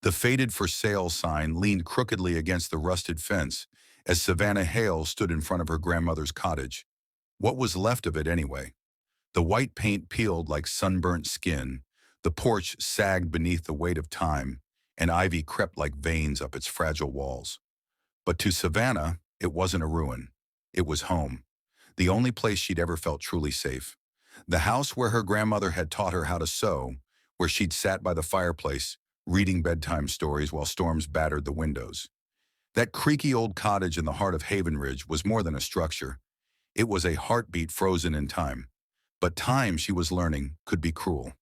The faded for sale sign leaned crookedly against the rusted fence as Savannah Hale stood in front of her grandmother's cottage. What was left of it anyway? The white paint peeled like sunburnt skin, the porch sagged beneath the weight of time, and ivy crept like veins up its fragile walls. But to Savannah, it wasn't a ruin. It was home, the only place she'd ever felt truly safe. The house where her grandmother had taught her how to sew, where she'd sat by the fireplace, reading bedtime stories while storms battered the windows. That creaky old cottage in the heart of Haven Ridge was more than a structure. It was a heartbeat frozen in time. But time, she was learning, could be cruel.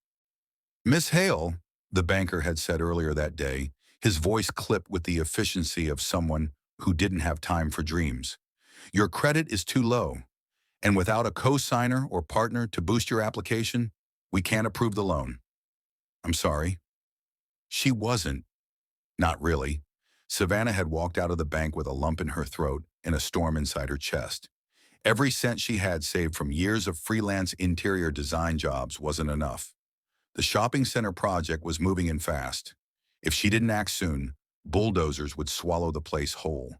"Miss Hale," the banker had said earlier that day, his voice clipped with the efficiency of someone who didn't have time for dreams. "Your credit is too low, and without a co-signer or partner to boost your application, we can't approve the loan." "I'm sorry." She wasn't. Not really. Savannah had walked out of the bank with a lump in her throat and a storm inside her chest. Every cent she had saved from years of freelance interior design jobs wasn't enough. The shopping center project was moving in fast. If she didn't act soon, bulldozers would swallow the place whole.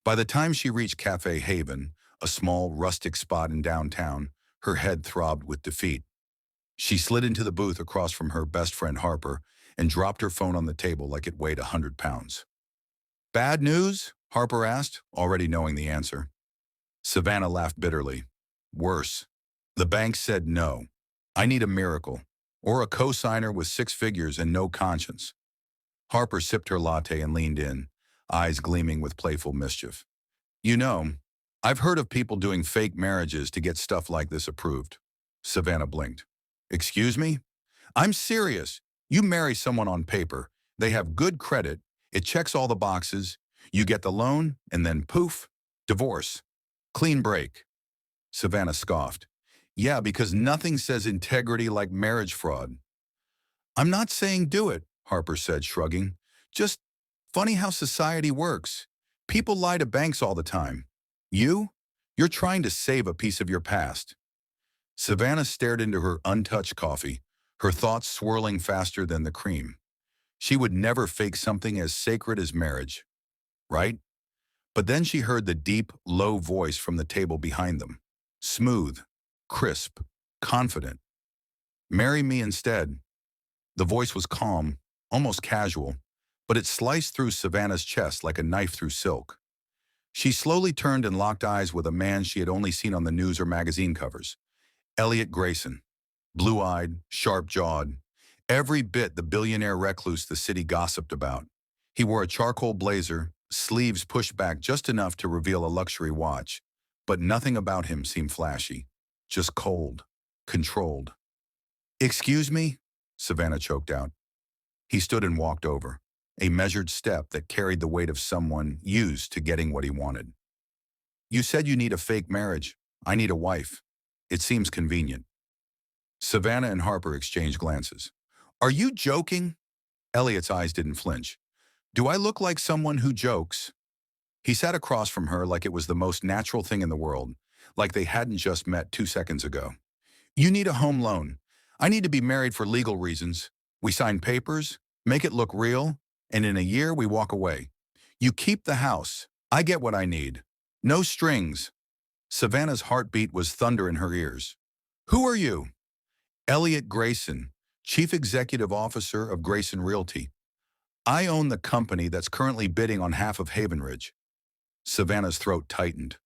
By the time she reached Cafe Haven, a small, rustic spot in downtown, her head throbbed with defeat. She slid into the booth across from her best friend Harper and dropped her phone on the table like it weighed 100 pounds. "Bad news?" Harper asked, already knowing the answer. Savannah laughed bitterly. "Worse. The bank said no. I need a miracle, or a co-signer with 6 figures and no conscience." Harper sipped her latte and leaned in, eyes gleaming with playful mischief. "You know, I've heard of people doing fake marriages to get stuff like this approved." Savannah blinked. "Excuse me? I'm serious. You marry someone on paper, they have good credit, it checks all the boxes, you get the loan, and then poof, divorce. Clean break." Savannah scoffed. "Yeah, because nothing says integrity like marriage fraud." "I'm not saying do it," Harper said, shrugging. "Just funny how society works. People lie to banks all the time. You're trying to save a piece of your past." Savannah stared into her untouched coffee, her thoughts swirling faster than the cream. She would never fake something as sacred as marriage, right? But then she heard the deep, low voice from the table behind them. Smooth, crisp, confident. "Marry me instead." The voice was calm, almost casual, but it sliced through Savannah's chest like a knife through silk. She slowly turned and locked eyes with a man she had only seen on the news or magazine covers. Elliot Grayson. Blue-eyed, sharp-jawed. Every bit the billionaire recluse the city gossiped about. He wore a charcoal blazer, sleeves pushed back just enough to reveal a luxury watch, but nothing about him seemed flashy, just cold, controlled. "Excuse me?" Savannah choked out. He stood and walked over, a measured step that carried the weight of someone used to getting what he wanted. "You said you need a fake marriage. I need a wife. It seems convenient." Savannah and Harper exchanged glances. "Are you joking?" Elliot's eyes didn't flinch. "Do I look like someone who jokes?" He sat across from her like it was the most natural thing in the world, like they hadn't just met 2 seconds ago. "You need a home loan. I need to be married for legal reasons. We sign papers, make it look real, and in a year we walk away. You keep the house. I get what I need. No strings." Savannah's heartbeat was thunder in her ears. "Who are you?" "Elliot Grayson, Chief Executive Officer of Grayson Realty. I own the company that's currently bidding on half of Haven Ridge." Savannah's throat tightened.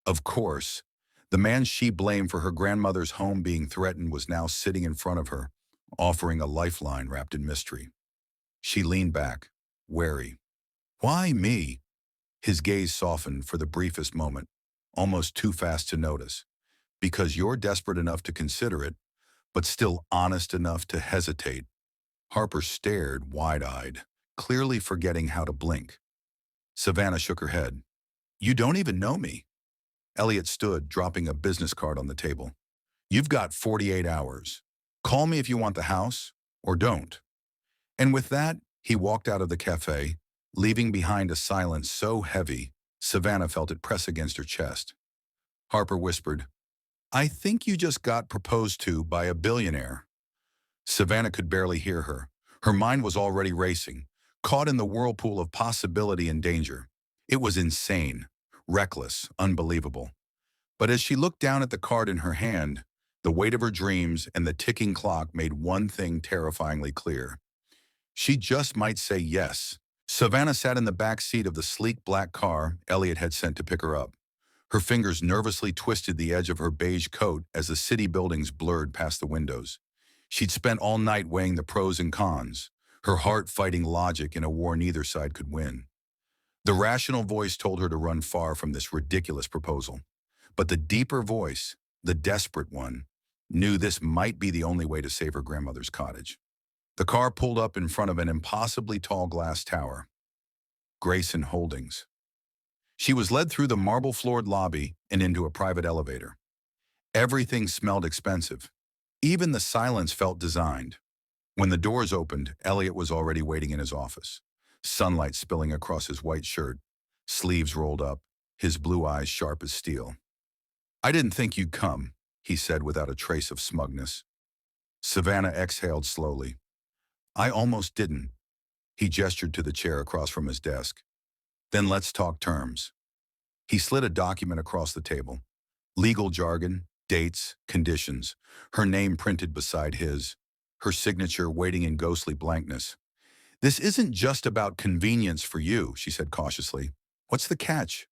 Of course, the man she blamed for her grandmother's home being threatened was now sitting in front of her, offering a lifeline wrapped in mystery. She leaned back, wary. "Why me?" His gaze softened for the briefest moment, almost too fast to notice. "Because you're desperate enough to consider it, but still honest enough to hesitate." Harper stared wide-eyed, clearly forgetting how to blink. Savannah shook her head. "You don't even know me." Elliot stood, dropping a business card on the table. "You've got 48 hours. Call me if you want the house, or don't." And with that, he walked out of the cafe, leaving behind a silence so heavy, Savannah felt it press against her chest. Harper whispered, "I think you just got proposed to by a billionaire." Savannah could barely hear her. Her mind was already racing, caught in the whirlpool of possibility and danger. It was insane, reckless, unbelievable. But as she looked down at the card in her hand, the weight of her dreams and the ticking clock made one thing terrifyingly clear. She just might say yes. Savannah sat in the back seat of the sleek black car Elliot had sent to pick her up. Her fingers nervously twisted the edge of her beige coat as the city buildings blurred past the windows. She'd spent all night weighing the pros and cons, her heart fighting logic in a war neither side could win. The rational voice told her to run far from this ridiculous proposal. But the deeper voice, the desperate one, knew this might be the only way to save her grandmother's cottage. The car pulled up in front of an impossibly tall glass tower. Grayson Holdings. She was led through the marble-floored lobby and into a private elevator. Everything smelled expensive. Even the silence felt designed. When the doors opened, Elliot was already waiting in his office, sunlight spilling across his white shirt, sleeves rolled up, his blue eyes sharp as steel. "I didn't think you'd come," he said without a trace of smugness. Savannah exhaled slowly. "I almost didn't." He gestured to the chair across from his desk. "Then let's talk terms." He slid a document across the table. Legal jargon, dates, conditions, her name printed beside his, her signature waiting in ghostly blankness. "This isn't just about convenience for you," she said cautiously. "What's the catch?"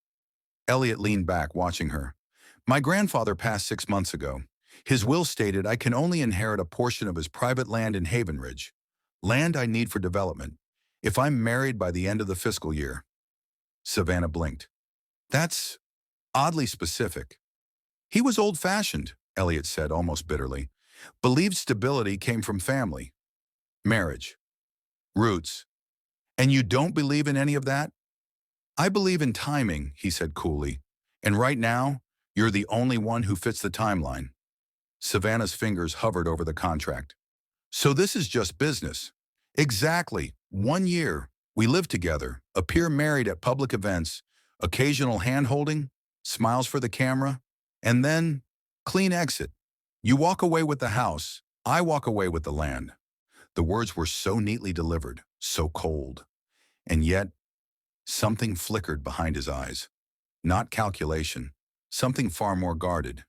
Elliot leaned back, watching her. "My grandfather passed 6 months ago. His will stated I can only inherit a portion of his private land in Haven Ridge, land I need for development, if I'm married by the end of the fiscal year." Savannah blinked. "That's oddly specific." "He was old-fashioned," Elliot said almost bitterly. "Believed stability came from family, marriage, roots. And you don't believe in any of that?" "I believe in timing," he said coolly. "And right now, you're the only one who fits the timeline." Savannah's fingers hovered over the contract. "So this is just business?" "Exactly. 1 year. We live together, appear married at public events, occasional hand-holding, smiles for the camera, and then clean exit. You walk away with the house, I walk away with the land." The words were so neatly delivered, so cold. And yet, something flickered behind his eyes. Not calculation, something far more guarded.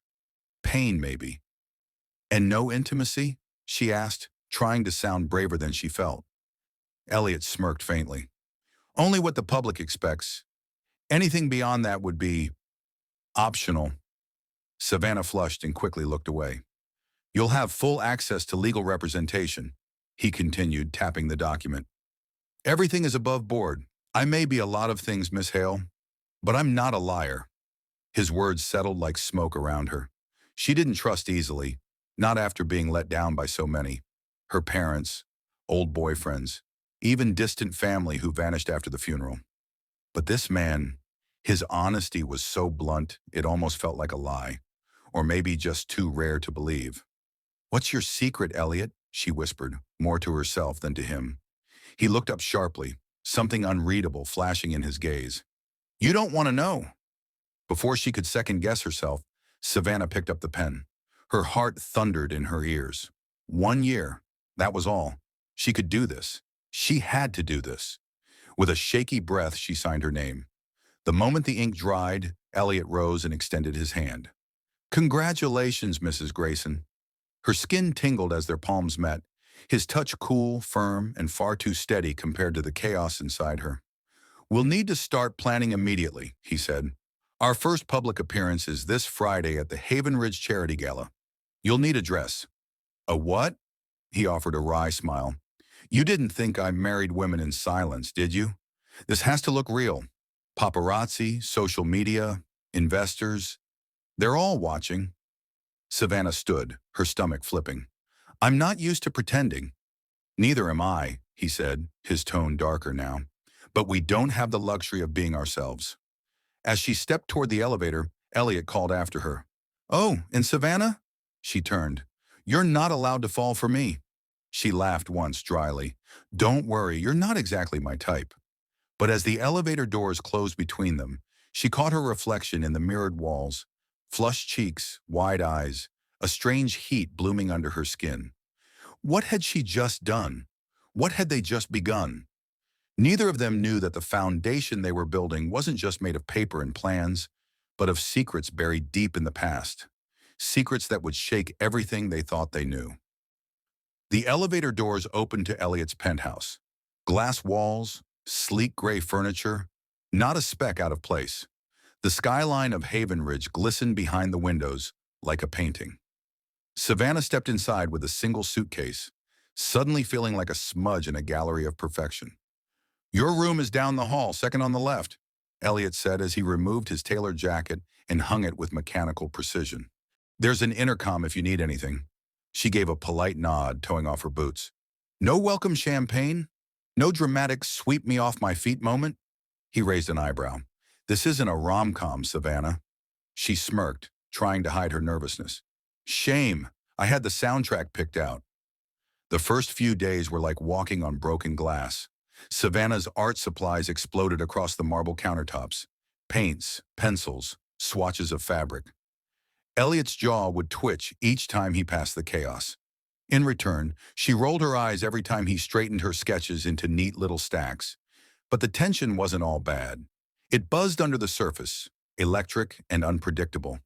Pain, maybe. "And no intimacy?" she asked, trying to sound braver than she felt. Elliot smirked faintly. "Only what the public expects. Anything beyond that would be optional." Savannah flushed and quickly looked away. "You'll have full access to legal representation," he continued, tapping the document. "Everything is above board. I may be a lot of things, Miss Hale, but I'm not a liar." His words settled like smoke around her. She didn't trust easily, not after being let down by so many. Her parents, old boyfriends, even distant family who vanished after the funeral. But this man, his honesty was so blunt it almost felt like a lie, or maybe just too rare to believe. "What's your secret, Elliot?" she whispered, more to herself than to him. He looked up sharply, something unreadable flashing in his gaze. "You don't want to know." Before she could second-guess herself, Savannah picked up the pen. Her heart thundered in her ears. 1 year, that was all. She could do this. She had to do this. With a shaky breath, she signed her name. The moment the ink dried, Elliot rose and extended his hand. "Congratulations, Mrs. Grayson." Her skin tingled as their palms met, his touch cool, firm, and far too steady compared to the chaos inside her. "We'll need to start planning immediately," he said. "Our first public appearance is this Friday at the Haven Ridge Charity Gala. You'll need a dress." "A what?" He offered a wry smile. "You didn't think I married women in silence, did you? This has to look real. Paparazzi, social media, investors, they're all watching." Savannah stood, her stomach flipping. "I'm not used to pretending." "Neither am I," he said, his tone darker now. "But we don't have the luxury of being ourselves." As she stepped toward the elevator, Elliot called after her. "Oh, and Savannah?" She turned. "You're not allowed to fall for me." She laughed once dryly. "Don't worry, you're not exactly my type." But as the elevator doors closed between them, she caught her reflection in the mirrored walls, flushed cheeks, wide eyes, a strange heat blooming under her skin. What had she just done? What had they just begun? Neither of them knew that the foundation they were building wasn't just made of paper and plans, but of secrets buried deep in the past. Secrets that would shake everything they thought they knew. The elevator doors opened to Elliot's penthouse. Glass walls, sleek gray furniture, not a speck out of place. The skyline of Haven Ridge glistened behind the windows like a painting. Savannah stepped inside with a single suitcase, suddenly feeling like a smudge in a gallery of perfection. "Your room is down the hall, second on the left," Elliot said as he removed his tailored jacket and hung it with mechanical precision. "There's an intercom if you need anything." She gave a polite nod, toeing off her boots. "No welcome champagne? No dramatic sweep me off my feet moment?" He raised an eyebrow. "This isn't a rom-com, Savannah." She smirked, trying to hide her nervousness. "Shame. I had the soundtrack picked out." The first few days were like walking on broken glass. Savannah's art supplies exploded across the marble countertops. Paints, pencils, swatches of fabric. Elliot's jaw would twitch each time he passed the chaos. In return, she rolled her eyes every time he straightened her sketches into neat little stacks. But the tension wasn't all bad. It buzzed under the surface, electric and unpredictable.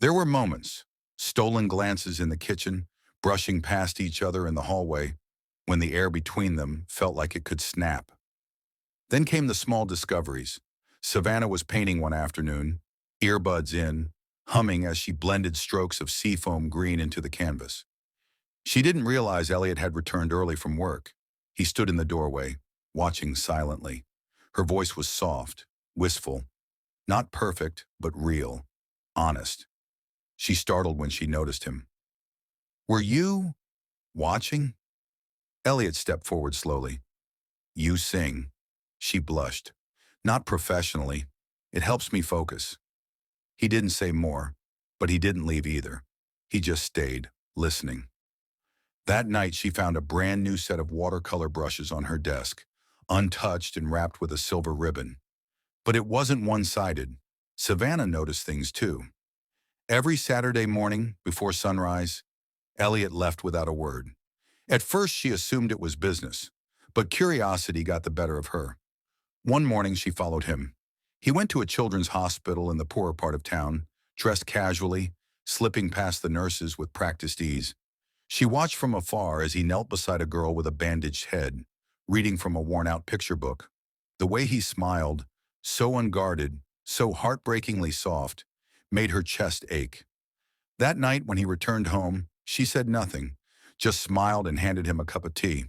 There were moments, stolen glances in the kitchen, brushing past each other in the hallway, when the air between them felt like it could snap. Then came the small discoveries. Savannah was painting one afternoon, earbuds in, humming as she blended strokes of seafoam green into the canvas. She didn't realize Elliot had returned early from work. He stood in the doorway, watching silently. Her voice was soft, wistful, not perfect, but real, honest. She startled when she noticed him. "Were you watching?" Elliot stepped forward slowly. "You sing." She blushed. "Not professionally. It helps me focus." He didn't say more, but he didn't leave either. He just stayed, listening. That night, she found a brand new set of watercolor brushes on her desk, untouched and wrapped with a silver ribbon. But it wasn't one-sided. Savannah noticed things too. Every Saturday morning, before sunrise, Elliot left without a word. At first, she assumed it was business, but curiosity got the better of her. One morning, she followed him. He went to a children's hospital in the poorer part of town, dressed casually, slipping past the nurses with practiced ease. She watched from afar as he knelt beside a girl with a bandaged head, reading from a worn-out picture book. The way he smiled, so unguarded, so heartbreakingly soft, made her chest ache. That night, when he returned home, she said nothing, just smiled and handed him a cup of tea.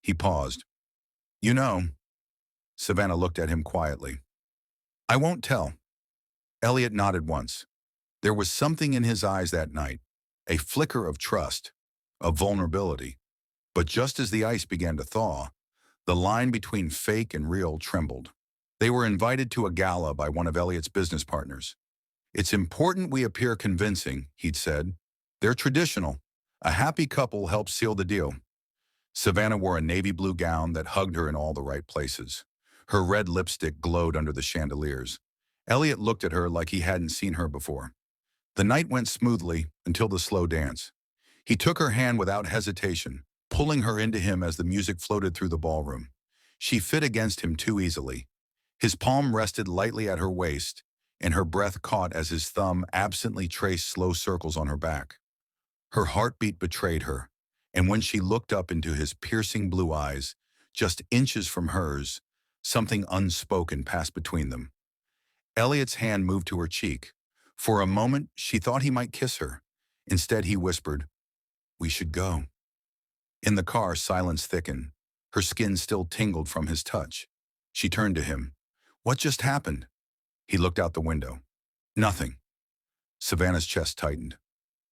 He paused. "You know," Savannah looked at him quietly. "I won't tell." Elliot nodded once. There was something in his eyes that night, a flicker of trust, of vulnerability. But just as the ice began to thaw, the line between fake and real trembled. They were invited to a gala by one of Elliot's business partners. "It's important we appear convincing," he'd said. "They're traditional. A happy couple helps seal the deal." Savannah wore a navy blue gown that hugged her in all the right places. Her red lipstick glowed under the chandeliers. Elliot looked at her like he hadn't seen her before. The night went smoothly until the slow dance. He took her hand without hesitation, pulling her into him as the music floated through the ballroom. She fit against him too easily. His palm rested lightly at her waist, and her breath caught as his thumb absently traced slow circles on her back. Her heartbeat betrayed her, and when she looked up into his piercing blue eyes, just inches from hers, something unspoken passed between them. Elliot's hand moved to her cheek. For a moment, she thought he might kiss her. Instead, he whispered, "We should go." In the car, silence thickened. Her skin still tingled from his touch. She turned to him. "What just happened?" He looked out the window. "Nothing." Savannah's chest tightened.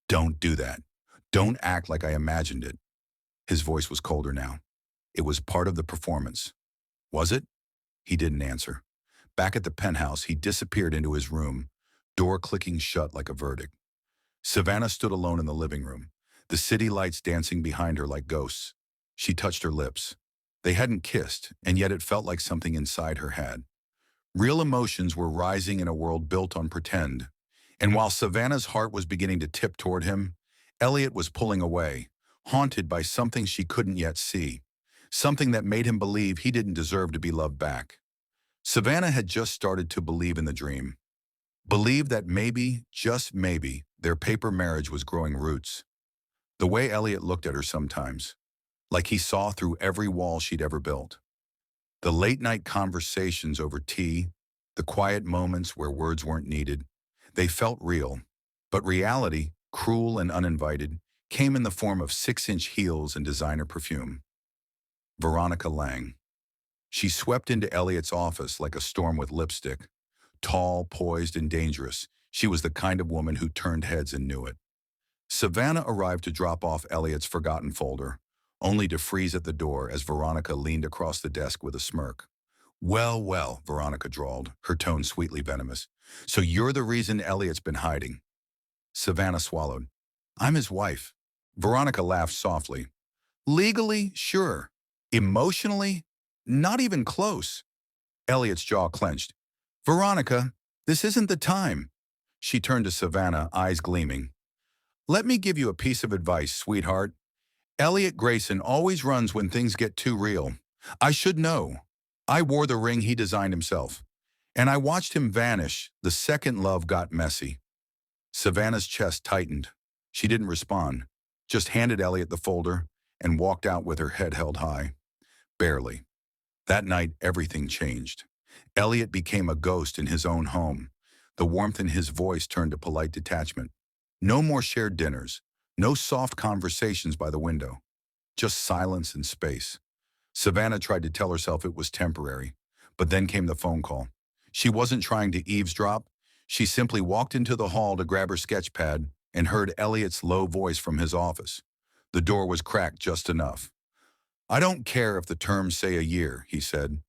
"Don't do that. Don't act like I imagined it." His voice was colder now. "It was part of the performance." "Was it?" He didn't answer. Back at the penthouse, he disappeared into his room, door clicking shut like a verdict. Savannah stood alone in the living room, the city lights dancing behind her like ghosts. She touched her lips. They hadn't kissed, and yet it felt like something inside her had. Real emotions were rising in a world built on pretend. And while Savannah's heart was beginning to tip toward him, Elliot was pulling away, haunted by something she couldn't yet see. something that made him believe he didn't deserve to be loved back. Savannah had just started to believe in the dream, believe that maybe, just maybe, their paper marriage was growing roots. The way Elliot looked at her sometimes, like he saw through every wall she'd ever built. The late-night conversations over tea, the quiet moments where words weren't needed, they felt real. But reality, cruel and uninvited, came in the form of 6-inch heels and designer perfume. Veronica Lang. She swept into Elliot's office like a storm with lipstick. Tall, poised, and dangerous, she was the kind of woman who turned heads and knew it. Savannah arrived to drop off Elliot's forgotten folder, only to freeze at the door as Veronica leaned across the desk with a smirk. Well, well, Veronica drawled, her tone sweetly venomous. So you're the reason Elliot's been hiding. Savannah swallowed. I'm his wife. Veronica laughed softly. Legally, sure. Emotionally, not even close. Elliot's jaw clenched. Veronica, this isn't the time. She turned to Savannah, eyes gleaming. Let me give you a piece of advice, sweetheart. Elliot Grayson always runs when things get too real. I should know. I wore the ring he designed himself. And I watched him vanish the second love got messy. Savannah's chest tightened. She didn't respond, just handed Elliot the folder and walked out with her head held high. Barely. That night, everything changed. Elliot became a ghost in his own home. The warmth in his voice turned to polite detachment. No more shared dinners. No soft conversations by the window. Just silence and space. Savannah tried to tell herself it was temporary, but then came the phone call. She wasn't trying to eavesdrop. She simply walked into the hall to grab her sketch pad and heard Elliot's low voice from his office. The door was cracked just enough. I don't care if the terms say a year, he said.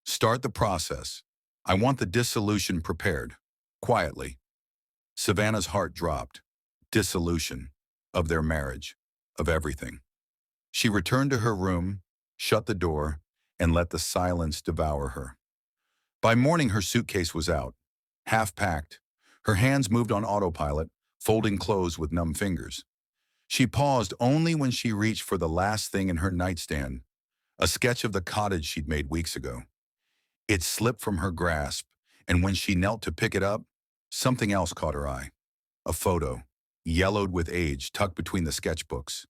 Start the process. I want the dissolution prepared. Quietly. Savannah's heart dropped. Dissolution. Of their marriage. Of everything. She returned to her room, shut the door, and let the silence devour her. By morning, her suitcase was out, half packed. Her hands moved on autopilot, folding clothes with numb fingers. She paused only when she reached for the last thing in her nightstand, a sketch of the cottage she'd made weeks ago. It slipped from her grasp, and when she knelt to pick it up, something else caught her eye. A photo, yellowed with age, tucked between the sketchbooks.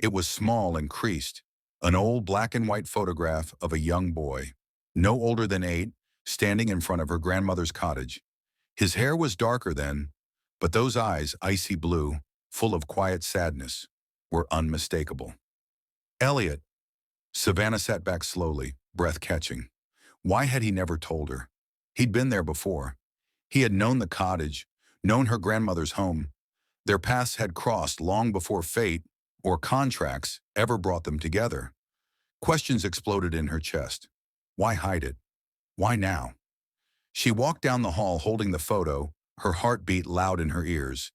It was small and creased, an old black and white photograph of a young boy, no older than 8, standing in front of her grandmother's cottage. His hair was darker then, but those eyes, icy blue, full of quiet sadness, were unmistakable. Elliot. Savannah sat back slowly, breath catching. Why had he never told her? He'd been there before. He had known the cottage, known her grandmother's home. Their paths had crossed long before fate, or contracts, ever brought them together. Questions exploded in her chest. Why hide it? Why now? She walked down the hall holding the photo, her heart beat loud in her ears.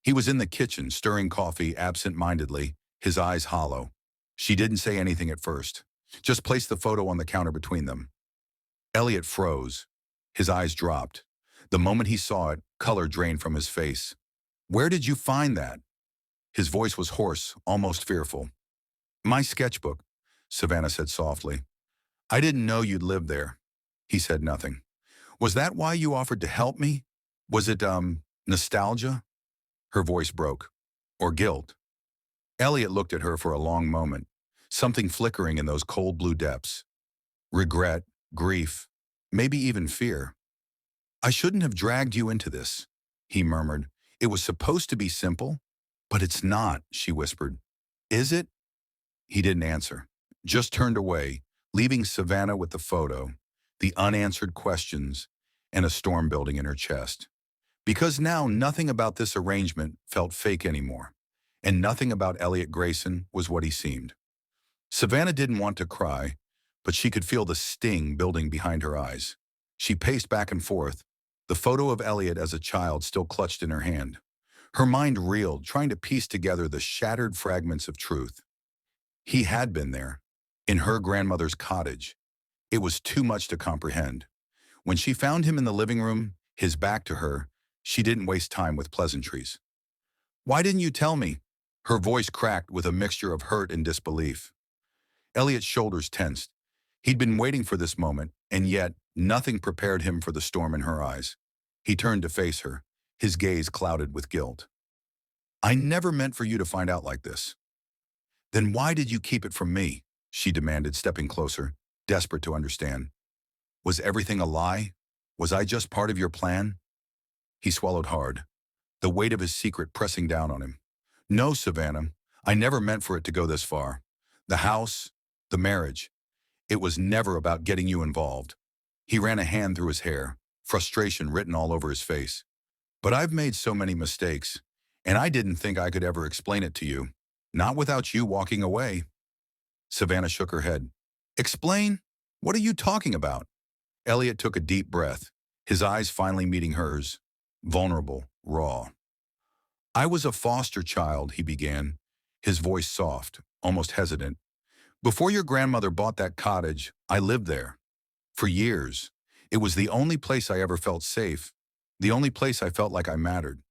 He was in the kitchen, stirring coffee absent-mindedly, his eyes hollow. She didn't say anything at first, just placed the photo on the counter between them. Elliot froze. His eyes dropped. The moment he saw it, color drained from his face. Where did you find that? His voice was hoarse, almost fearful. My sketchbook, Savannah said softly. I didn't know you'd lived there. He said nothing. Was that why you offered to help me? Was it, nostalgia? Her voice broke. Or guilt? Elliot looked at her for a long moment, something flickering in those cold blue depths. Regret, grief, maybe even fear. I shouldn't have dragged you into this, he murmured. It was supposed to be simple, but it's not, she whispered. Is it? He didn't answer, just turned away, leaving Savannah with the photo, the unanswered questions, and a storm building in her chest. Because now nothing about this arrangement felt fake anymore, and nothing about Elliot Grayson was what he seemed. Savannah didn't want to cry, but she could feel the sting building behind her eyes. She paced back and forth, the photo of Elliot as a child still clutched in her hand. Her mind reeled, trying to piece together the shattered fragments of truth. He had been there, in her grandmother's cottage. It was too much to comprehend. When she found him in the living room, his back to her, she didn't waste time with pleasantries. Why didn't you tell me? Her voice cracked with a mixture of hurt and disbelief. Elliot's shoulders tensed. He'd been waiting for this moment, and yet nothing prepared him for the storm in her eyes. He turned to face her, his gaze clouded with guilt. I never meant for you to find out like this. Then why did you keep it from me? She demanded, stepping closer, desperate to understand. Was everything a lie? Was I just part of your plan? He swallowed hard, the weight of his secret pressing down on him. No, Savannah, I never meant for it to go this far. The house, the marriage, it was never about getting you involved. He ran a hand through his hair, frustration written all over his face. But I've made so many mistakes, and I didn't think I could ever explain it to you. Not without you walking away. Savannah shook her head. Explain? What are you talking about? Elliot took a deep breath, his eyes finally meeting hers, vulnerable, raw. I was a foster child, he began, his voice soft, almost hesitant. Before your grandmother bought that cottage, I lived there. For years. It was the only place I ever felt safe, the only place I felt like I mattered.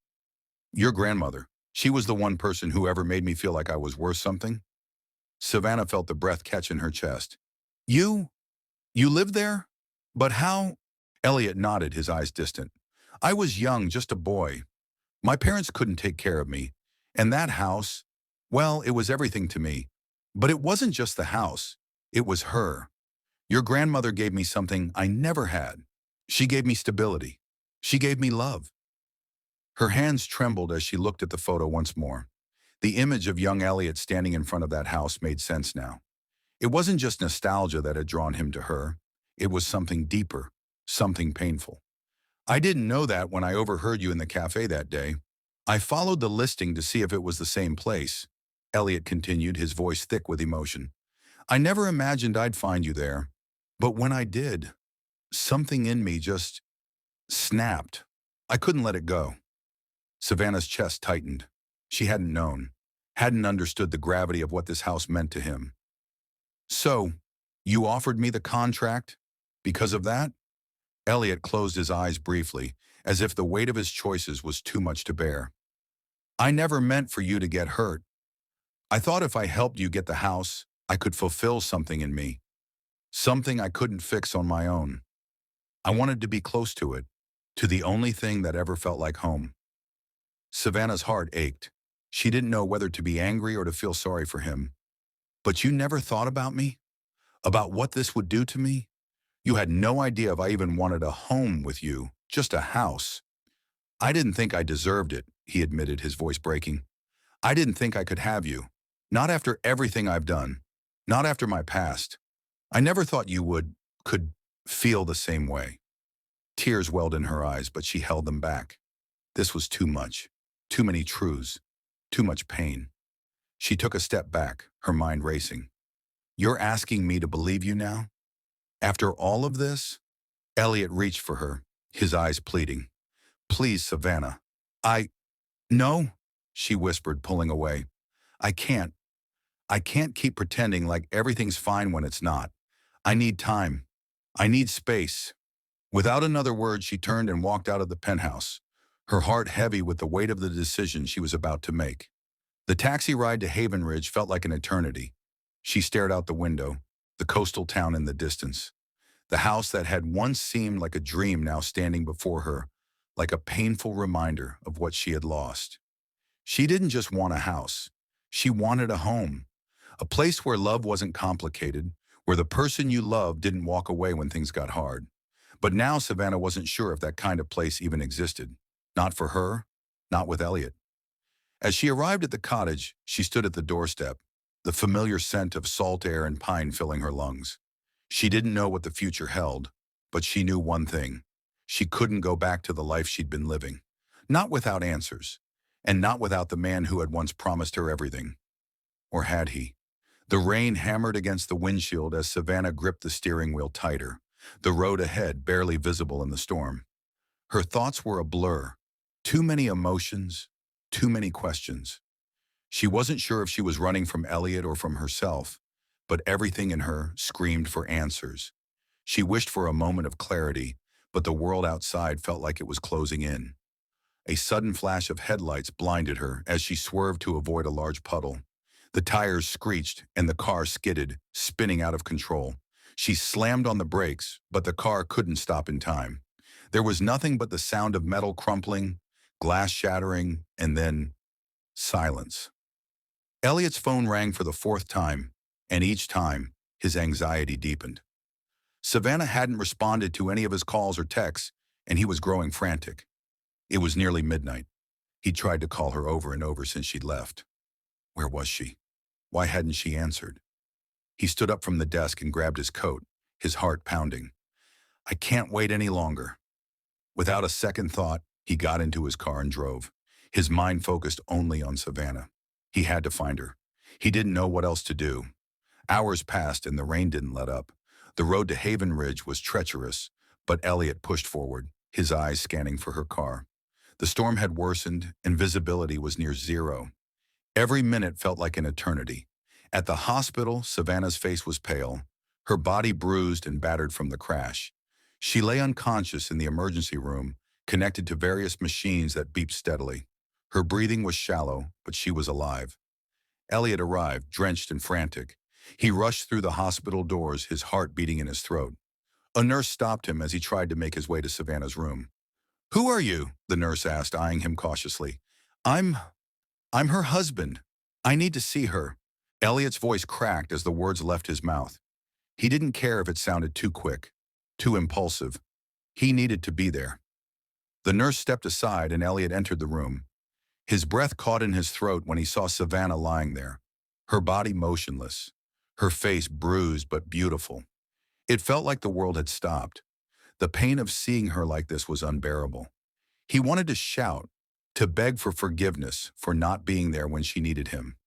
Your grandmother, she was the one person who ever made me feel like I was worth something. Savannah felt the breath catch in her chest. You lived there? But how? Elliot nodded, his eyes distant. I was young, just a boy. My parents couldn't take care of me. And that house, well, it was everything to me. But it wasn't just the house. It was her. Your grandmother gave me something I never had. She gave me stability. She gave me love. Her hands trembled as she looked at the photo once more. The image of young Elliot standing in front of that house made sense now. It wasn't just nostalgia that had drawn him to her. It was something deeper, something painful. I didn't know that when I overheard you in the cafe that day. I followed the listing to see if it was the same place. Elliot continued, his voice thick with emotion. I never imagined I'd find you there. But when I did, something in me just snapped. I couldn't let it go. Savannah's chest tightened. She hadn't known, hadn't understood the gravity of what this house meant to him. So, you offered me the contract because of that? Elliot closed his eyes briefly, as if the weight of his choices was too much to bear. I never meant for you to get hurt. I thought if I helped you get the house, I could fulfill something in me. Something I couldn't fix on my own. I wanted to be close to it, to the only thing that ever felt like home. Savannah's heart ached. She didn't know whether to be angry or to feel sorry for him. But you never thought about me? About what this would do to me? You had no idea if I even wanted a home with you, just a house. I didn't think I deserved it, he admitted, his voice breaking. I didn't think I could have you. Not after everything I've done. Not after my past. I never thought you could feel the same way. Tears welled in her eyes, but she held them back. This was too much. Too many truths. Too much pain. She took a step back, her mind racing. You're asking me to believe you now? After all of this? Elliot reached for her, his eyes pleading. Please, Savannah. No, she whispered, pulling away. I can't keep pretending like everything's fine when it's not. I need time. I need space. Without another word, she turned and walked out of the penthouse, her heart heavy with the weight of the decision she was about to make. The taxi ride to Haven Ridge felt like an eternity. She stared out the window, the coastal town in the distance. The house that had once seemed like a dream now standing before her, like a painful reminder of what she had lost. She didn't just want a house. She wanted a home. A place where love wasn't complicated, where the person you loved didn't walk away when things got hard. But now Savannah wasn't sure if that kind of place even existed. Not for her, not with Elliot. As she arrived at the cottage, she stood at the doorstep, the familiar scent of salt air and pine filling her lungs. She didn't know what the future held, but she knew one thing. She couldn't go back to the life she'd been living. Not without answers, and not without the man who had once promised her everything. Or had he? The rain hammered against the windshield as Savannah gripped the steering wheel tighter, the road ahead barely visible in the storm. Her thoughts were a blur. Too many emotions, too many questions. She wasn't sure if she was running from Elliot or from herself, but everything in her screamed for answers. She wished for a moment of clarity, but the world outside felt like it was closing in. A sudden flash of headlights blinded her as she swerved to avoid a large puddle. The tires screeched and the car skidded, spinning out of control. She slammed on the brakes, but the car couldn't stop in time. There was nothing but the sound of metal crumpling, glass shattering, and then silence. Elliot's phone rang for the fourth time, and each time, his anxiety deepened. Savannah hadn't responded to any of his calls or texts, and he was growing frantic. It was nearly midnight. He'd tried to call her over and over since she'd left. Where was she? Why hadn't she answered? He stood up from the desk and grabbed his coat, his heart pounding. I can't wait any longer. Without a second thought, he got into his car and drove, his mind focused only on Savannah. He had to find her. He didn't know what else to do. Hours passed and the rain didn't let up. The road to Haven Ridge was treacherous, but Elliot pushed forward, his eyes scanning for her car. The storm had worsened and visibility was near zero. Every minute felt like an eternity. At the hospital, Savannah's face was pale, her body bruised and battered from the crash. She lay unconscious in the emergency room, connected to various machines that beeped steadily. Her breathing was shallow, but she was alive. Elliot arrived, drenched and frantic. He rushed through the hospital doors, his heart beating in his throat. A nurse stopped him as he tried to make his way to Savannah's room. Who are you? The nurse asked, eyeing him cautiously. I'm her husband. I need to see her. Elliot's voice cracked as the words left his mouth. He didn't care if it sounded too quick, too impulsive. He needed to be there. The nurse stepped aside and Elliot entered the room. His breath caught in his throat when he saw Savannah lying there, her body motionless, her face bruised but beautiful. It felt like the world had stopped. The pain of seeing her like this was unbearable. He wanted to shout, to beg for forgiveness for not being there when she needed him.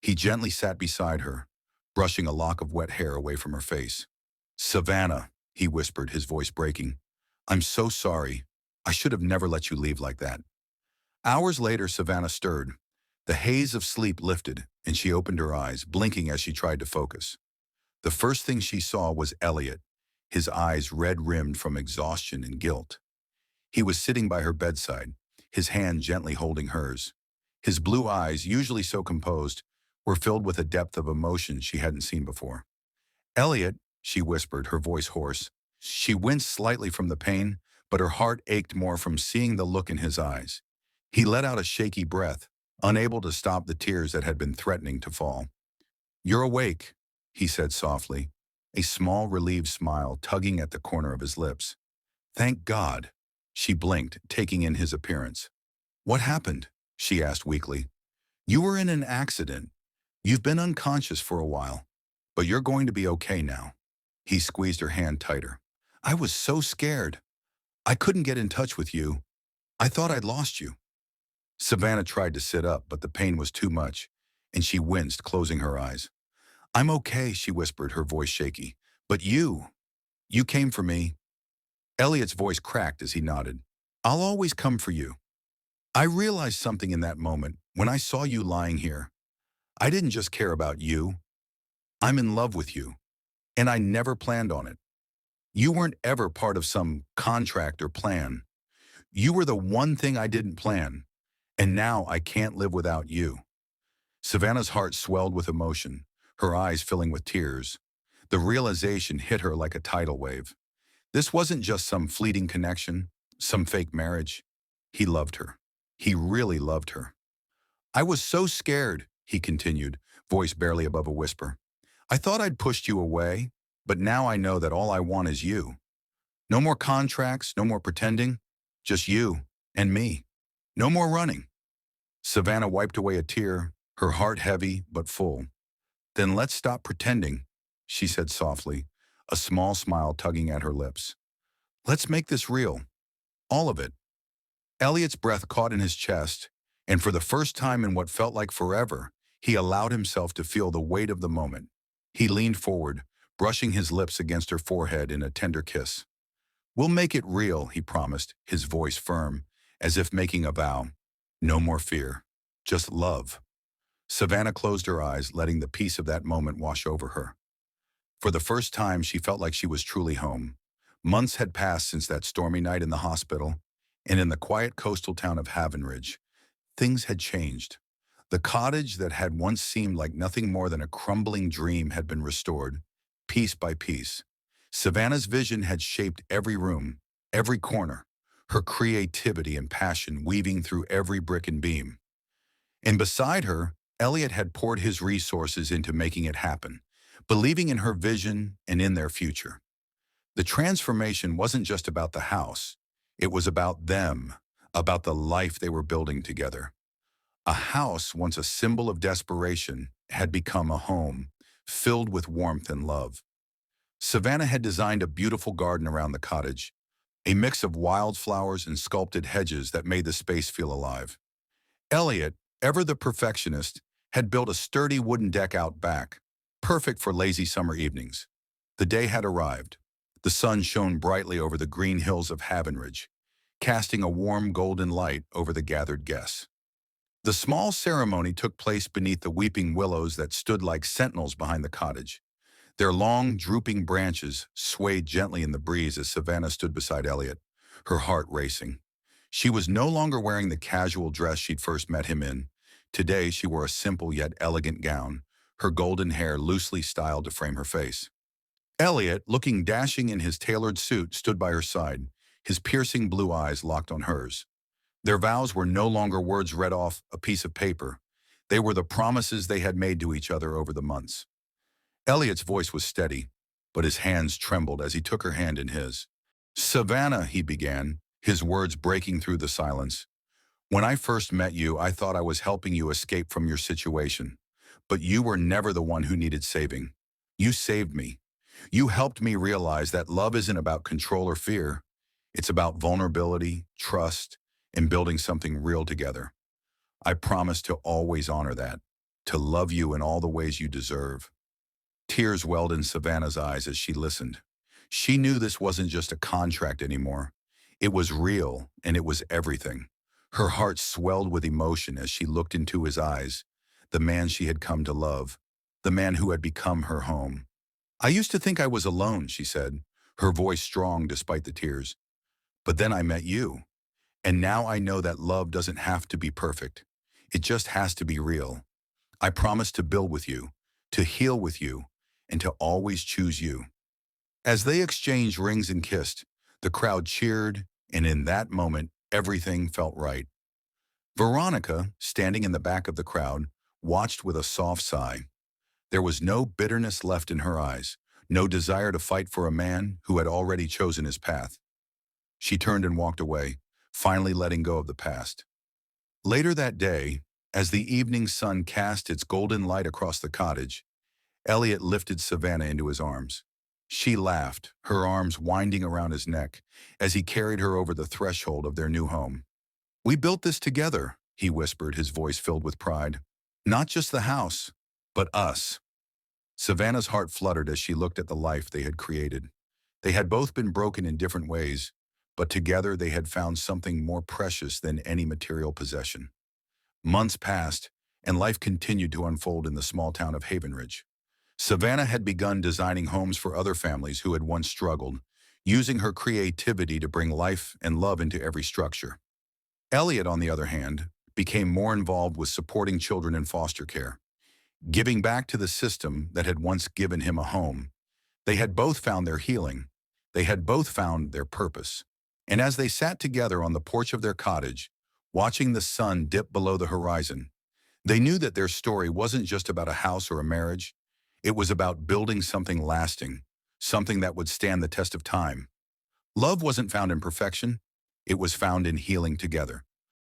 He gently sat beside her, brushing a lock of wet hair away from her face. Savannah, he whispered, his voice breaking. I'm so sorry. I should have never let you leave like that. Hours later, Savannah stirred. The haze of sleep lifted, and she opened her eyes, blinking as she tried to focus. The first thing she saw was Elliot, his eyes red-rimmed from exhaustion and guilt. He was sitting by her bedside, his hand gently holding hers. His blue eyes, usually so composed, were filled with a depth of emotion she hadn't seen before. Elliot, she whispered, her voice hoarse. She winced slightly from the pain, but her heart ached more from seeing the look in his eyes. He let out a shaky breath, unable to stop the tears that had been threatening to fall. You're awake, he said softly, a small relieved smile tugging at the corner of his lips. Thank God. She blinked, taking in his appearance. What happened? She asked weakly. You were in an accident. You've been unconscious for a while, but you're going to be okay now. He squeezed her hand tighter. I was so scared. I couldn't get in touch with you. I thought I'd lost you. Savannah tried to sit up, but the pain was too much, and she winced, closing her eyes. I'm okay, she whispered, her voice shaky. But you came for me. Elliot's voice cracked as he nodded. I'll always come for you. I realized something in that moment when I saw you lying here. I didn't just care about you. I'm in love with you, and I never planned on it. You weren't ever part of some contract or plan. You were the one thing I didn't plan, and now I can't live without you. Savannah's heart swelled with emotion, her eyes filling with tears. The realization hit her like a tidal wave. This wasn't just some fleeting connection, some fake marriage. He loved her. He really loved her. I was so scared, he continued, voice barely above a whisper. I thought I'd pushed you away, but now I know that all I want is you. No more contracts, no more pretending, just you and me. No more running. Savannah wiped away a tear, her heart heavy but full. Then let's stop pretending, she said softly, a small smile tugging at her lips. Let's make this real. All of it. Elliot's breath caught in his chest, and for the first time in what felt like forever, he allowed himself to feel the weight of the moment. He leaned forward, brushing his lips against her forehead in a tender kiss. We'll make it real, he promised, his voice firm, as if making a vow. No more fear, just love. Savannah closed her eyes, letting the peace of that moment wash over her. For the first time, she felt like she was truly home. Months had passed since that stormy night in the hospital, and in the quiet coastal town of Haven Ridge, things had changed. The cottage that had once seemed like nothing more than a crumbling dream had been restored, piece by piece. Savannah's vision had shaped every room, every corner, her creativity and passion weaving through every brick and beam. And beside her, Elliot had poured his resources into making it happen, believing in her vision and in their future. The transformation wasn't just about the house. It was about them, about the life they were building together. A house, once a symbol of desperation, had become a home, filled with warmth and love. Savannah had designed a beautiful garden around the cottage, a mix of wildflowers and sculpted hedges that made the space feel alive. Elliot, ever the perfectionist, had built a sturdy wooden deck out back, perfect for lazy summer evenings. The day had arrived. The sun shone brightly over the green hills of Havenridge, casting a warm golden light over the gathered guests. The small ceremony took place beneath the weeping willows that stood like sentinels behind the cottage. Their long, drooping branches swayed gently in the breeze as Savannah stood beside Elliot, her heart racing. She was no longer wearing the casual dress she'd first met him in. Today, she wore a simple yet elegant gown, her golden hair loosely styled to frame her face. Elliot, looking dashing in his tailored suit, stood by her side, his piercing blue eyes locked on hers. Their vows were no longer words read off a piece of paper. They were the promises they had made to each other over the months. Elliot's voice was steady, but his hands trembled as he took her hand in his. "Savannah," he began, his words breaking through the silence. "When I first met you, I thought I was helping you escape from your situation. But you were never the one who needed saving. You saved me. You helped me realize that love isn't about control or fear. It's about vulnerability, trust, and building something real together. I promise to always honor that, to love you in all the ways you deserve." Tears welled in Savannah's eyes as she listened. She knew this wasn't just a contract anymore. It was real, and it was everything. Her heart swelled with emotion as she looked into his eyes, the man she had come to love, the man who had become her home. "I used to think I was alone," she said, her voice strong despite the tears. "But then I met you. And now I know that love doesn't have to be perfect. It just has to be real. I promise to build with you, to heal with you, and to always choose you." As they exchanged rings and kissed, the crowd cheered, and in that moment, everything felt right. Veronica, standing in the back of the crowd, watched with a soft sigh. There was no bitterness left in her eyes, no desire to fight for a man who had already chosen his path. She turned and walked away, finally letting go of the past. Later that day, as the evening sun cast its golden light across the cottage, Elliot lifted Savannah into his arms. She laughed, her arms winding around his neck, as he carried her over the threshold of their new home. "We built this together," he whispered, his voice filled with pride. "Not just the house, but us." Savannah's heart fluttered as she looked at the life they had created. They had both been broken in different ways, but together they had found something more precious than any material possession. Months passed, and life continued to unfold in the small town of Havenridge. Savannah had begun designing homes for other families who had once struggled, using her creativity to bring life and love into every structure. Elliot, on the other hand, became more involved with supporting children in foster care, giving back to the system that had once given him a home. They had both found their healing. They had both found their purpose. And as they sat together on the porch of their cottage, watching the sun dip below the horizon, they knew that their story wasn't just about a house or a marriage. It was about building something lasting, something that would stand the test of time. Love wasn't found in perfection. It was found in healing together.